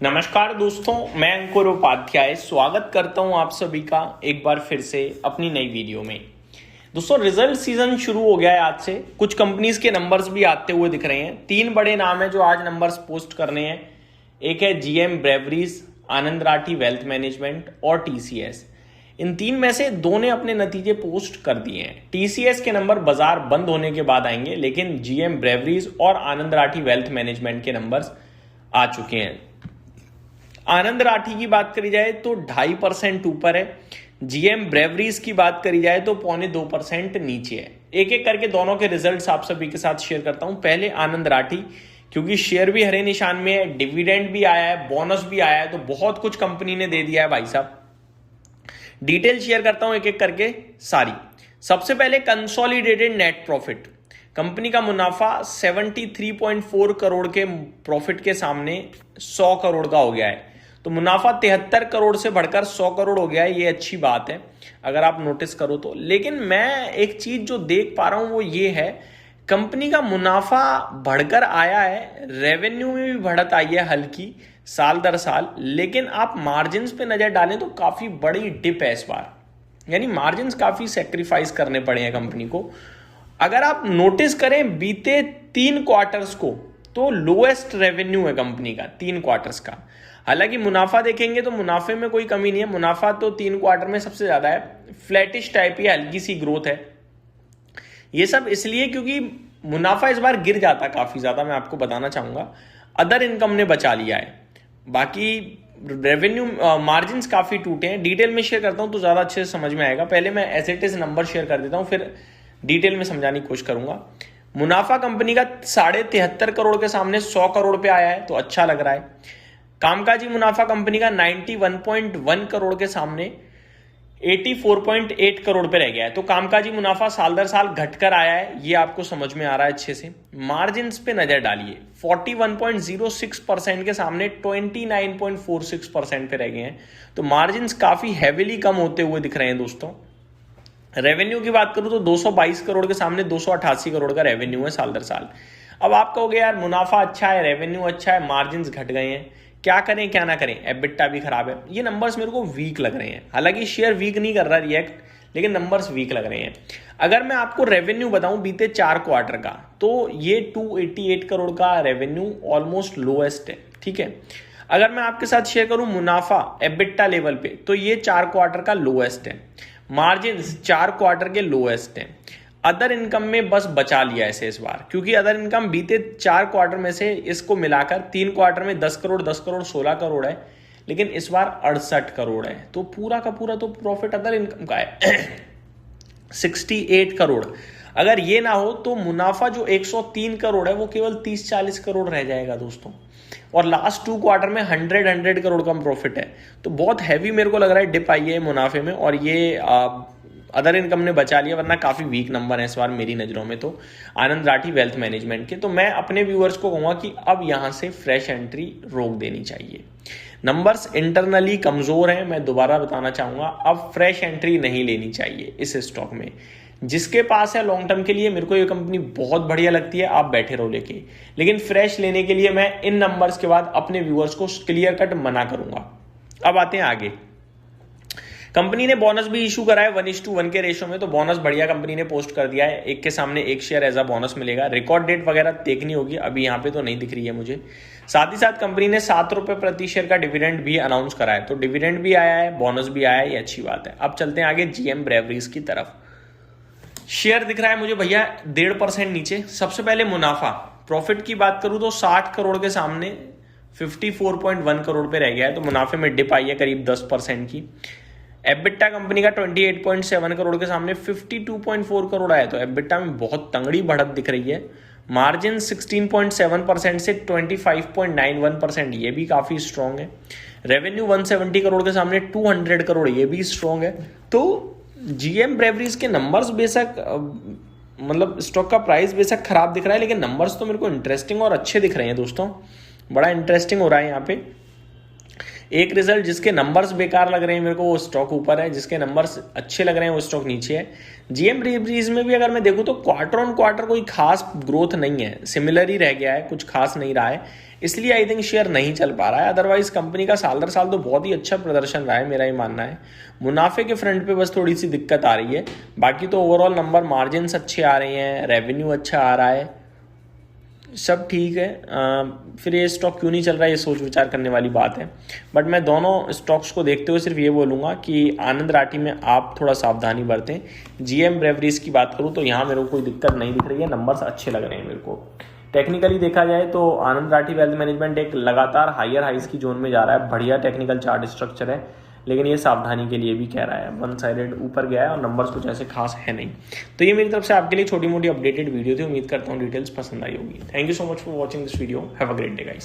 नमस्कार दोस्तों, मैं अंकुर उपाध्याय स्वागत करता हूं आप सभी का एक बार फिर से अपनी नई वीडियो में। दोस्तों, रिजल्ट सीजन शुरू हो गया है आज से। कुछ कंपनीज के नंबर्स भी आते हुए दिख रहे हैं। 3 बड़े नाम हैं जो आज नंबर्स पोस्ट करने हैं। एक है जीएम ब्रेवरीज, आनंद राठी वेल्थ मैनेजमेंट और टीसीएस। इन 3 में से 2 ने अपने नतीजे पोस्ट कर दिए हैं। टीसीएस के नंबर बाजार बंद होने के बाद आएंगे, लेकिन जीएम ब्रेवरीज और आनंद राठी वेल्थ मैनेजमेंट के नंबर्स आ चुके हैं। आनंद राठी की बात करी जाए तो 2.5% ऊपर है। जीएम ब्रेवरीज की बात करी जाए तो 0.25% नीचे है। एक एक करके दोनों के रिजल्ट्स आप सभी के साथ शेयर करता हूं। पहले आनंद राठी, क्योंकि शेयर भी हरे निशान में है, डिविडेंड भी आया है, बोनस भी आया है, तो बहुत कुछ कंपनी ने दे दिया है भाई साहब। डिटेल शेयर करता हूं एक एक करके सारी। सबसे पहले कंसोलिडेटेड नेट प्रॉफिट। कंपनी का मुनाफा 73.4 करोड़ के प्रॉफिट के सामने 100 करोड़ का हो गया है। तो मुनाफा 73 करोड़ से बढ़कर 100 करोड़ हो गया है। ये अच्छी बात है अगर आप नोटिस करो तो। लेकिन मैं एक चीज जो देख पा रहा हूं वो ये है, कंपनी का मुनाफा बढ़कर आया है, रेवेन्यू में भी बढ़त आई है हल्की साल दर साल, लेकिन आप मार्जिन पे नजर डालें तो काफी बड़ी डिप है इस बार। यानी मार्जिन काफी सेक्रीफाइस करने पड़े हैं कंपनी को। अगर आप नोटिस करें बीते 3 क्वार्टर्स को, तो लोएस्ट रेवेन्यू है कंपनी का 3 क्वार्टर्स का। हालांकि मुनाफा देखेंगे तो मुनाफे में कोई कमी नहीं है, मुनाफा तो 3 क्वार्टर में सबसे ज्यादा है। फ्लैटिश टाइप की हल्की सी ग्रोथ है। ये सब इसलिए क्योंकि मुनाफा इस बार गिर जाता काफी ज्यादा, मैं आपको बताना चाहूंगा। अदर इनकम ने बचा लिया है, बाकी रेवेन्यू मार्जिन काफी टूटे हैं। डिटेल में शेयर करता हूं तो ज्यादा अच्छे से समझ में आएगा। पहले मैं as it is number share कर देता हूं, फिर डिटेल में समझाने की कोशिश करूंगा। मुनाफा कंपनी का 73.5 करोड़ के सामने 100 करोड़ पे आया है, तो अच्छा लग रहा है। कामकाजी मुनाफा कंपनी का 91.1 करोड़ के सामने 84.8 करोड़ पे रह गया है। तो कामकाजी मुनाफा साल दर साल घटकर आया है, ये आपको समझ में आ रहा है अच्छे से। मार्जिन पे नजर डालिए, 41.06% के सामने 29.46% पे रह गए हैं। तो मार्जिन काफी हैविली कम होते हुए दिख रहे हैं दोस्तों। रेवेन्यू की बात करूं तो 222 करोड़ के सामने 288 करोड़ का रेवेन्यू है साल दर साल। अब आप कहोगे यार मुनाफा अच्छा है, रेवेन्यू अच्छा है, मार्जिन घट गए हैं, क्या करें क्या ना करें, एबिटा भी खराब है। ये नंबर्स मेरे को वीक लग रहे हैं। हालांकि शेयर वीक नहीं कर रहा रिएक्ट, लेकिन नंबर्स वीक लग रहे हैं। अगर मैं आपको रेवेन्यू बताऊं बीते 4 क्वार्टर का, तो ये 288 करोड़ का रेवेन्यू ऑलमोस्ट लोएस्ट है, ठीक है। अगर मैं आपके साथ शेयर करूं मुनाफा एबिटा लेवल पे, तो ये 4 क्वार्टर का लोएस्ट है। मार्जिन 4 क्वार्टर के लोएस्ट हैं। अदर इनकम में बस बचा लिया ऐसे इस बार, क्योंकि अदर इनकम बीते 4 क्वार्टर में से इसको मिलाकर 3 क्वार्टर में 10 करोड़ 16 करोड़ है, लेकिन इस बार 68 करोड़ है। तो पूरा का पूरा तो प्रॉफिट अदर इनकम का है 68 करोड़। अगर ये ना हो तो मुनाफा जो 103 करोड़ है वो केवल 30-40 करोड़ रह जाएगा दोस्तों। और लास्ट 2 क्वार्टर में 100 करोड़ का प्रॉफिट है। तो बहुत हैवी मेरे को लग रहा है डिप आई है मुनाफे में, और ये अदर इनकम ने बचा लिया, वरना काफी वीक नंबर है इस बार मेरी नजरों में तो आनंद राठी वेल्थ मैनेजमेंट के। तो मैं अपने व्यूअर्स को कहूंगा कि अब यहां से फ्रेश एंट्री रोक देनी चाहिए। नंबर्स इंटरनली कमजोर हैं, मैं दोबारा बताना चाहूंगा, अब फ्रेश एंट्री नहीं लेनी चाहिए इस स्टॉक में। जिसके पास है लॉन्ग टर्म के लिए मेरे को ये कंपनी बहुत बढ़िया लगती है, आप बैठे रहो लेके। लेकिन फ्रेश लेने के लिए मैं इन नंबर्स के बाद अपने व्यूअर्स को क्लियर कट मना करूंगा। अब आते हैं आगे। कंपनी ने बोनस भी इशू करा है 1:1 के रेशो में, तो बोनस बढ़िया कंपनी ने पोस्ट कर दिया है। एक के सामने एक शेयर एज अ बोनस मिलेगा। रिकॉर्ड डेट वगैरह देखनी होगी, अभी यहाँ पे तो नहीं दिख रही है मुझे। साथ ही साथ कंपनी ने 7 रुपए प्रति शेयर का डिविडेंड भी अनाउंस करा है। तो डिविडेंड भी आया है, बोनस भी आया है, ये अच्छी बात है। अब चलते हैं आगे जीएम ब्रेवरीज की तरफ। शेयर दिख रहा है मुझे भैया 1.5% नीचे। सबसे पहले मुनाफा प्रॉफिट की बात करूं तो 60 करोड़ के सामने 54.1 करोड़ पे रह गया है। तो मुनाफे में डिप आई है करीब 10% की। एबिटा कंपनी का 28.7 करोड़ के सामने 52.4 करोड़ आया। तो एबिटा में बहुत तंगड़ी बढ़त दिख रही है। मार्जिन 16.7% से 25.91%, ये भी काफी स्ट्रांग है। रेवेन्यू 170 करोड़ के सामने 200 करोड़, ये भी स्ट्रांग है। तो जीएम ब्रेवरीज के नंबर्स बेशक मतलब स्टॉक का प्राइस बेशक खराब दिख रहा है, लेकिन नंबर्स तो मेरे को इंटरेस्टिंग और अच्छे दिख रहे हैं दोस्तों। बड़ा इंटरेस्टिंग हो रहा है यहाँ पे। एक रिजल्ट जिसके नंबर्स बेकार लग रहे हैं मेरे को वो स्टॉक ऊपर है, जिसके नंबर्स अच्छे लग रहे हैं वो स्टॉक नीचे है। जीएम ब्रीवरीज में भी अगर मैं देखूं तो क्वार्टर ऑन क्वार्टर कोई खास ग्रोथ नहीं है, सिमिलर ही रह गया है, कुछ खास नहीं रहा है, इसलिए आई थिंक शेयर नहीं चल पा रहा है। अदरवाइज कंपनी का साल दर साल तो बहुत ही अच्छा प्रदर्शन रहा है, मेरा ही मानना है। मुनाफे के फ्रंट पे बस थोड़ी सी दिक्कत आ रही है, बाकी तो ओवरऑल नंबर मार्जिन्स अच्छे आ रहे हैं, रेवेन्यू अच्छा आ रहा है, सब ठीक है। फिर ये स्टॉक क्यों नहीं चल रहा है, ये सोच विचार करने वाली बात है। बट मैं दोनों स्टॉक्स को देखते हुए सिर्फ ये बोलूँगा कि आनंद राठी में आप थोड़ा सावधानी बरतें। जीएम ब्रेवरीज की बात करूँ तो यहाँ मेरे को कोई दिक्कत नहीं दिख रही है, नंबर्स अच्छे लग रहे हैं मेरे को। टेक्निकली देखा जाए तो आनंद राठी वेल्थ मैनेजमेंट एक लगातार हायर हाइज की जोन में जा रहा है, बढ़िया टेक्निकल चार्ट स्ट्रक्चर है, लेकिन ये सावधानी के लिए भी कह रहा है। वन साइडेड ऊपर गया है और नंबर्स कुछ ऐसे खास है नहीं। तो ये मेरी तरफ से आपके लिए छोटी मोटी अपडेटेड वीडियो थी, उम्मीद करता हूँ डिटेल्स पसंद आई होगी। Thank you so much for watching this video, have a great day guys.